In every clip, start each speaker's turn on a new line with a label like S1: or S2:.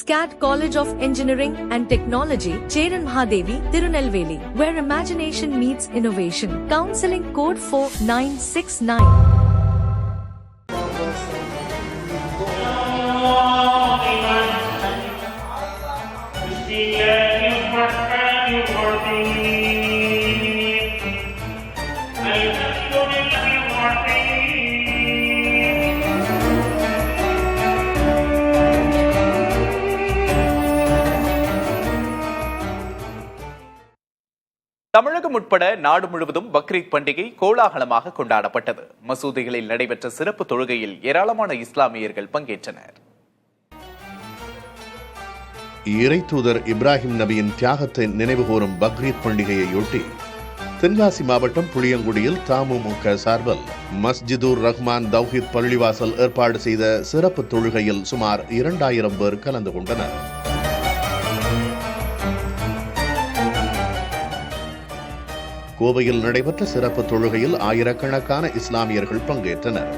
S1: SCAD College of Engineering and Technology, Cheran Mahadevi, Tirunelveli, where imagination meets innovation. Counseling code 4969.
S2: தமிழகம் உட்பட நாடு முழுவதும் பக்ரீத் பண்டிகை கோலாகலமாக கொண்டாடப்பட்டது. மசூதிகளில் நடைபெற்ற சிறப்பு தொழுகையில் ஏராளமான இஸ்லாமியர்கள் பங்கேற்றனர்.
S3: இறை தூதர் இப்ராஹிம் நபியின் தியாகத்தை நினைவுகூரும் பக்ரீத் பண்டிகையையொட்டி தென்காசி மாவட்டம் புளியங்குடியில் தமுமுக சார்பில் மஸ்ஜிதுர் ரஹ்மான் தௌஹீத் பள்ளிவாசல் ஏற்பாடு செய்த சிறப்பு தொழுகையில் சுமார் 2000 பேர் கலந்து கொண்டனர். கோவையில் நடைபெற்ற சிறப்பு தொழுகையில் ஆயிரக்கணக்கான இஸ்லாமியர்கள் பங்கேற்றனர்.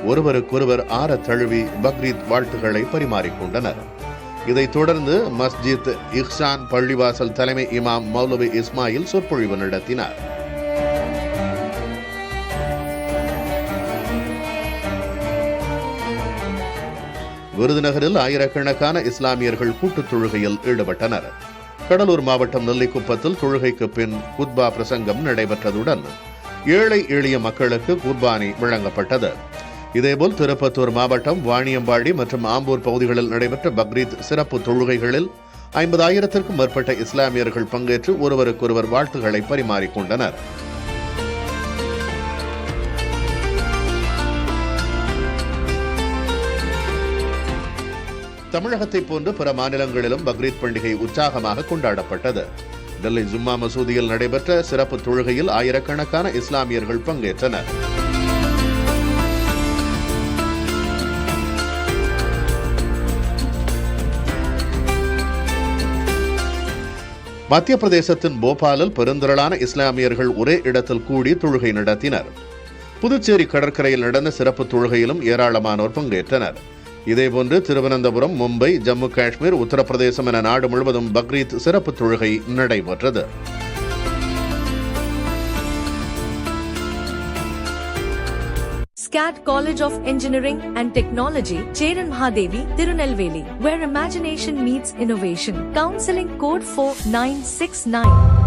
S3: ஒருவருக்கொருவர் ஆற தழுவி பக்ரீத் வாழ்த்துக்களை பரிமாறிக்கொண்டனர். இதைத் தொடர்ந்து மஸ்ஜித் இஹ்சான் பள்ளிவாசல் தலைமை இமாம் மௌலவி இஸ்மாயில் சொற்பொழிவு நடத்தினார். விருதுநகரில் ஆயிரக்கணக்கான இஸ்லாமியர்கள் கூட்டுத் தொழுகையில் ஈடுபட்டனர். கடலூர் மாவட்டம் நெல்லிக்குப்பத்தில் தொழுகைக்கு பின் குத்பா பிரசங்கம் நடைபெற்றதுடன் ஏழை எளிய மக்களுக்கு குர்பானி வழங்கப்பட்டது. இதேபோல் திருப்பத்தூர் மாவட்டம் வாணியம்பாடி மற்றும் ஆம்பூர் பகுதிகளில் நடைபெற்ற பக்ரீத் சிறப்பு தொழுகைகளில் 50,000க்கும் மேற்பட்ட இஸ்லாமியர்கள் பங்கேற்று ஒருவருக்கொருவர் வாழ்த்துக்களை பரிமாறிக்கொண்டனர். தமிழகத்தைப் போன்று பிற மாநிலங்களிலும் பக்ரீத் பண்டிகை உற்சாகமாக கொண்டாடப்பட்டது. டெல்லி ஜும்மா மசூதியில் நடைபெற்ற சிறப்பு தொழுகையில் ஆயிரக்கணக்கான இஸ்லாமியர்கள் பங்கேற்றனர். மத்திய பிரதேசத்தின் போபாலில் பெருந்திரளான இஸ்லாமியர்கள் ஒரே இடத்தில் கூடி தொழுகை நடத்தினர். புதுச்சேரி கடற்கரையில் நடந்த சிறப்பு தொழுகையிலும் ஏராளமானோர் பங்கேற்றனர். இதேபோன்று திருவனந்தபுரம், மும்பை, ஜம்மு காஷ்மீர், உத்தரப்பிரதேசம் என நாடு முழுவதும் பக்ரீத் சிறப்பு தொழுகை நடைபெற்றது.
S1: SCAD College of Engineering and Technology, Cheran Mahadevi, Tirunelveli, where imagination meets innovation. Counseling code 4969.